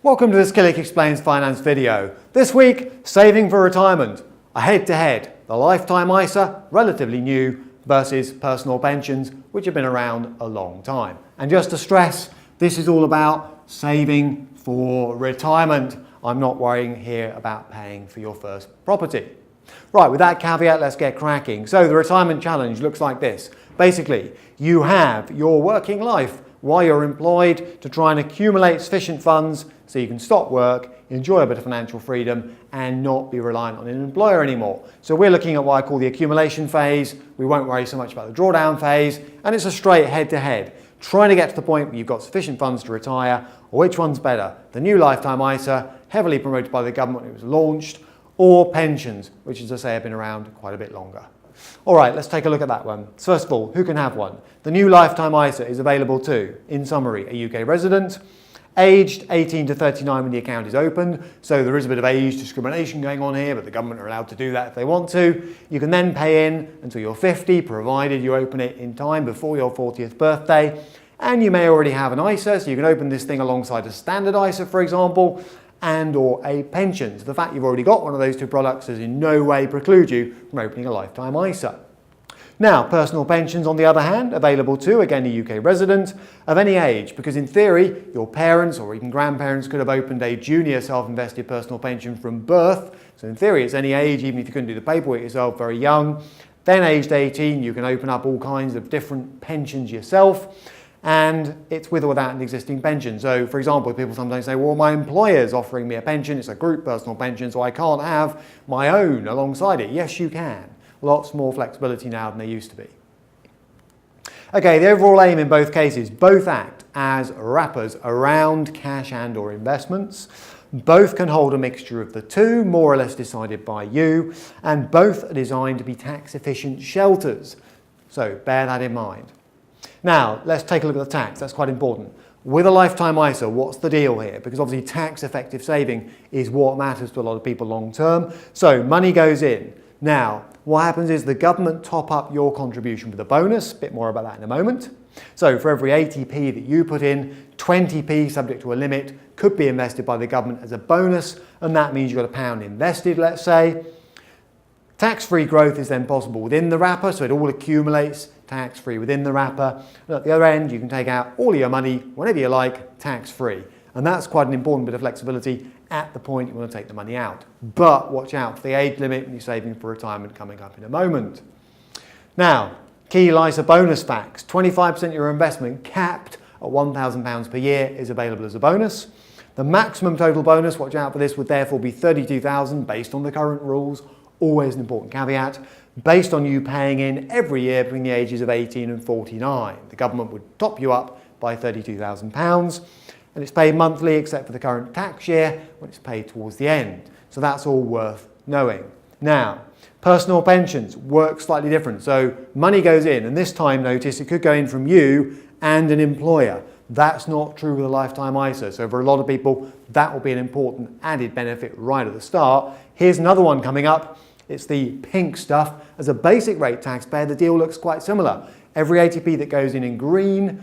Welcome to this Killik Explains Finance video. This week, saving for retirement. A head-to-head, the lifetime ISA, relatively new, versus personal pensions, which have been around a long time. And just to stress, this is all about saving for retirement. I'm not worrying here about paying for your first property. Right, with that caveat, let's get cracking. So the retirement challenge looks like this. Basically, you have your working life while you're employed to try and accumulate sufficient funds so you can stop work, enjoy a bit of financial freedom and not be reliant on an employer anymore. So we're looking at what I call the accumulation phase. We won't worry so much about the drawdown phase, and it's a straight head-to-head. Trying to get to the point where you've got sufficient funds to retire, or which one's better? The new lifetime ISA, heavily promoted by the government when it was launched, or pensions, which as I say have been around quite a bit longer. All right, let's take a look at that one. So first of all, who can have one? The new lifetime ISA is available to, in summary, a UK resident, aged 18 to 39 when the account is opened, so there is a bit of age discrimination going on here, but the government are allowed to do that if they want to. You can then pay in until you're 50, provided you open it in time before your 40th birthday, and you may already have an ISA, so you can open this thing alongside a standard ISA, for example, and or a pension. So the fact you've already got one of those two products does in no way preclude you from opening a lifetime ISA. Now, personal pensions, on the other hand, available to, again, a UK resident of any age, because in theory, your parents or even grandparents could have opened a junior self-invested personal pension from birth. So in theory, it's any age, even if you couldn't do the paperwork yourself very young. Then aged 18, you can open up all kinds of different pensions yourself, and it's with or without an existing pension. So, for example, people sometimes say, well, my employer's offering me a pension, it's a group personal pension, so I can't have my own alongside it. Yes, you can. Lots more flexibility now than there used to be. Okay, the overall aim in both cases, both act as wrappers around cash and or investments. Both can hold a mixture of the two, more or less decided by you, and both are designed to be tax efficient shelters. So bear that in mind. Now, let's take a look at the tax. That's quite important. With a lifetime ISA, what's the deal here? Because obviously tax-effective saving is what matters to a lot of people long term. So money goes in. Now, what happens is the government top up your contribution with a bonus. A bit more about that in a moment. So for every 80p that you put in, 20p, subject to a limit, could be invested by the government as a bonus, and that means you've got £1 invested, let's say. Tax-free growth is then possible within the wrapper, so it all accumulates tax-free within the wrapper. And at the other end, you can take out all your money whenever you like, tax-free. And that's quite an important bit of flexibility at the point you want to take the money out. But watch out for the age limit when you're saving for retirement coming up in a moment. Now, key ISA bonus facts. 25% of your investment capped at £1,000 per year is available as a bonus. The maximum total bonus, watch out for this, would therefore be £32,000 based on the current rules. Always an important caveat, based on you paying in every year between the ages of 18 and 49. The government would top you up by £32,000, and it's paid monthly except for the current tax year when it's paid towards the end. So that's all worth knowing. Now, personal pensions work slightly different. So money goes in, and this time, notice, it could go in from you and an employer. That's not true with a lifetime ISA. So for a lot of people, that will be an important added benefit right at the start. Here's another one coming up. It's the pink stuff. As a basic rate taxpayer, the deal looks quite similar. Every 80p that goes in green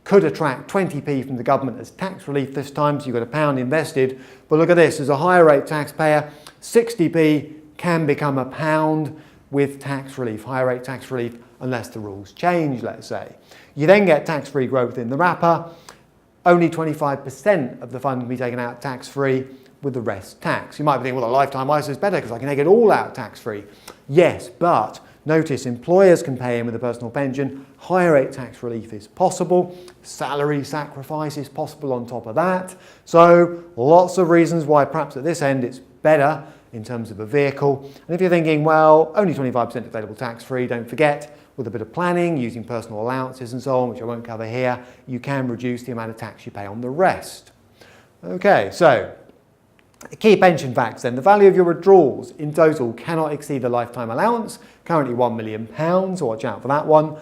could attract 20p from the government as tax relief this time, so you've got £1 invested. But look at this, as a higher rate taxpayer, 60p can become £1 with tax relief, higher rate tax relief, unless the rules change, let's say. You then get tax-free growth in the wrapper. Only 25% of the fund can be taken out tax-free, with the rest tax. You might be thinking, well, a lifetime ISA is better because I can take it all out tax-free. Yes, but notice employers can pay in with a personal pension. Higher rate tax relief is possible. Salary sacrifice is possible on top of that. So lots of reasons why perhaps at this end it's better in terms of a vehicle. And if you're thinking, well, only 25% available tax-free, don't forget, with a bit of planning, using personal allowances and so on, which I won't cover here, you can reduce the amount of tax you pay on the rest. Okay, so key pension facts then. The value of your withdrawals in total cannot exceed the lifetime allowance, currently £1 million, so watch out for that one.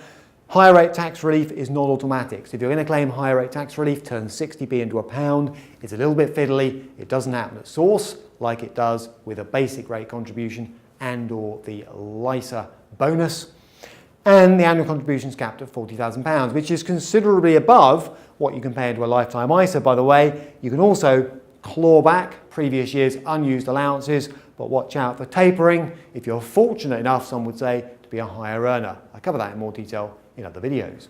Higher rate tax relief is not automatic. So if you're going to claim higher rate tax relief, turn 60p into £1. It's a little bit fiddly. It doesn't happen at source like it does with a basic rate contribution and or the LISA bonus. And the annual contribution is capped at £40,000, which is considerably above what you can pay into a lifetime ISA, by the way. You can also claw back previous year's unused allowances, but watch out for tapering if you're fortunate enough, some would say, to be a higher earner. I cover that in more detail in other videos.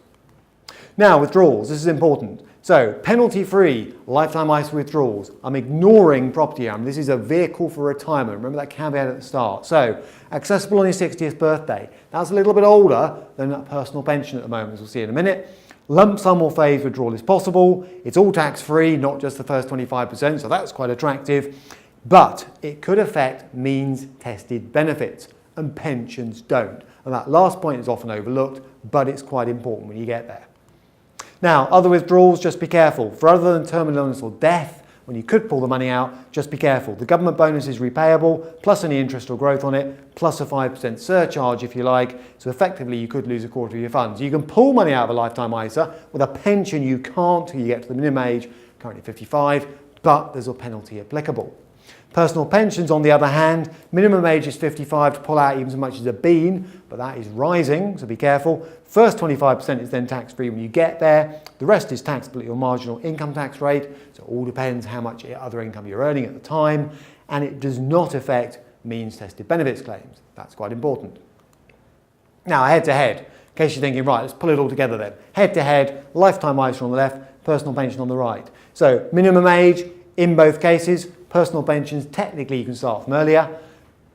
Now, withdrawals, this is important. So, penalty-free lifetime ISA withdrawals. I'm ignoring property here. This is a vehicle for retirement. Remember that caveat at the start. So, accessible on your 60th birthday. That's a little bit older than a personal pension at the moment, as we'll see in a minute. Lump sum or phased withdrawal is possible. It's all tax-free, not just the first 25%, so that's quite attractive. But it could affect means-tested benefits, and pensions don't. And that last point is often overlooked, but it's quite important when you get there. Now, other withdrawals, just be careful. For other than terminal illness or death, when you could pull the money out, just be careful. The government bonus is repayable, plus any interest or growth on it, plus a 5% surcharge if you like. So effectively, you could lose a quarter of your funds. You can pull money out of a lifetime ISA. With a pension, you can't till you get to the minimum age, currently 55, but there's a penalty applicable. Personal pensions, on the other hand, minimum age is 55 to pull out even as much as a bean, but that is rising, so be careful. First 25% is then tax-free when you get there. The rest is taxable at your marginal income tax rate, so it all depends how much other income you're earning at the time, and it does not affect means-tested benefits claims. That's quite important. Now, head-to-head, in case you're thinking, right, let's pull it all together then. Head-to-head, lifetime ISA on the left, personal pension on the right. So, minimum age in both cases. Personal pensions, technically you can start from earlier.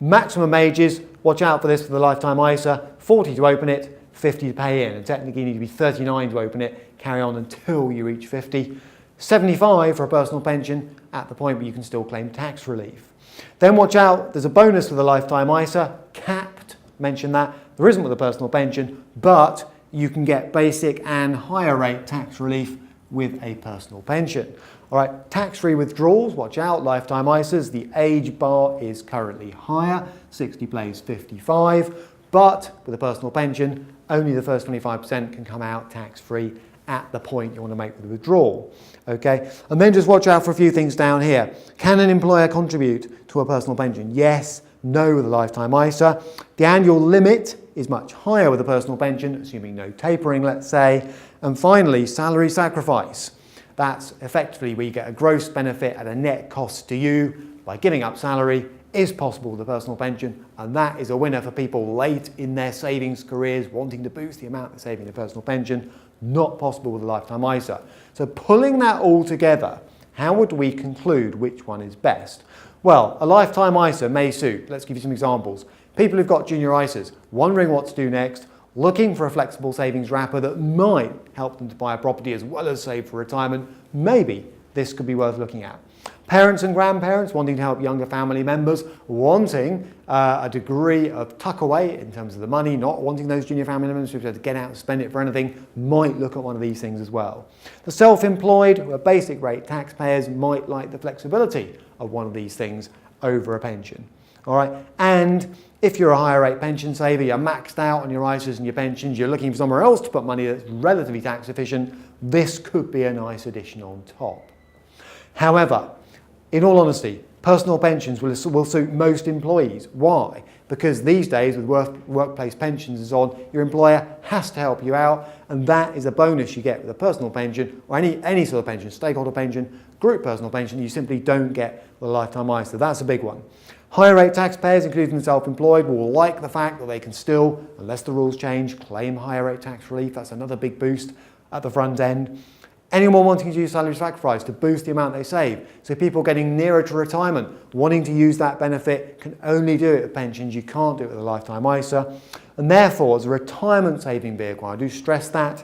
Maximum ages, watch out for this for the lifetime ISA, 40 to open it, 50 to pay in. And technically you need to be 39 to open it, carry on until you reach 50. 75 for a personal pension at the point where you can still claim tax relief. Then watch out, there's a bonus for the lifetime ISA, capped, mention that. There isn't with a personal pension, but you can get basic and higher rate tax relief with a personal pension. All right, tax-free withdrawals, watch out, lifetime ISAs, the age bar is currently higher, 60 plays 55, but with a personal pension, only the first 25% can come out tax-free at the point you want to make the withdrawal. Okay, and then just watch out for a few things down here. Can an employer contribute to a personal pension? Yes, no with a lifetime ISA. The annual limit is much higher with a personal pension, assuming no tapering, let's say. And finally, salary sacrifice. That's effectively where you get a gross benefit at a net cost to you by giving up salary, is possible with a personal pension, and that is a winner for people late in their savings careers wanting to boost the amount they're saving in a personal pension. Not possible with a lifetime ISA. So pulling that all together, how would we conclude which one is best? Well, a lifetime ISA may suit. Let's give you some examples. People who've got junior ISAs, wondering what to do next, looking for a flexible savings wrapper that might help them to buy a property as well as save for retirement, maybe this could be worth looking at. Parents and grandparents wanting to help younger family members, wanting a degree of tuck away in terms of the money, not wanting those junior family members to be able to get out and spend it for anything, might look at one of these things as well. The self-employed, who are basic rate taxpayers, might like the flexibility of one of these things over a pension. All right, and if you're a higher rate pension saver, you're maxed out on your ISAs and your pensions, you're looking for somewhere else to put money that's relatively tax efficient, this could be a nice addition on top. However, in all honesty, personal pensions will suit most employees. Why? Because these days with workplace pensions and so on, your employer has to help you out, and that is a bonus you get with a personal pension or any sort of pension, stakeholder pension, group personal pension, you simply don't get with a lifetime ISA. That's a big one. Higher rate taxpayers, including the self-employed, will like the fact that they can still, unless the rules change, claim higher rate tax relief. That's another big boost at the front end. Anyone wanting to use salary sacrifice to boost the amount they save. So people getting nearer to retirement, wanting to use that benefit, can only do it with pensions. You can't do it with a lifetime ISA. And therefore, as a retirement saving vehicle, I do stress that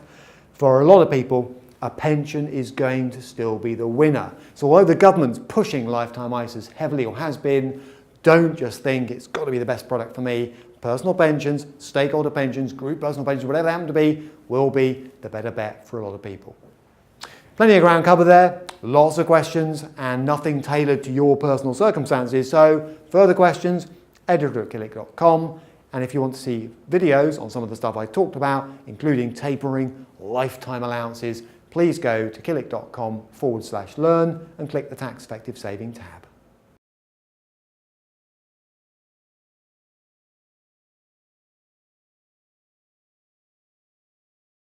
for a lot of people, a pension is going to still be the winner. So although the government's pushing lifetime ISAs heavily, or has been, don't just think it's got to be the best product for me. Personal pensions, stakeholder pensions, group personal pensions, whatever they happen to be, will be the better bet for a lot of people. Plenty of ground covered there, lots of questions, and nothing tailored to your personal circumstances. So further questions, editor@killik.com. And if you want to see videos on some of the stuff I talked about, including tapering, lifetime allowances, please go to killik.com/learn and click the tax effective saving tab.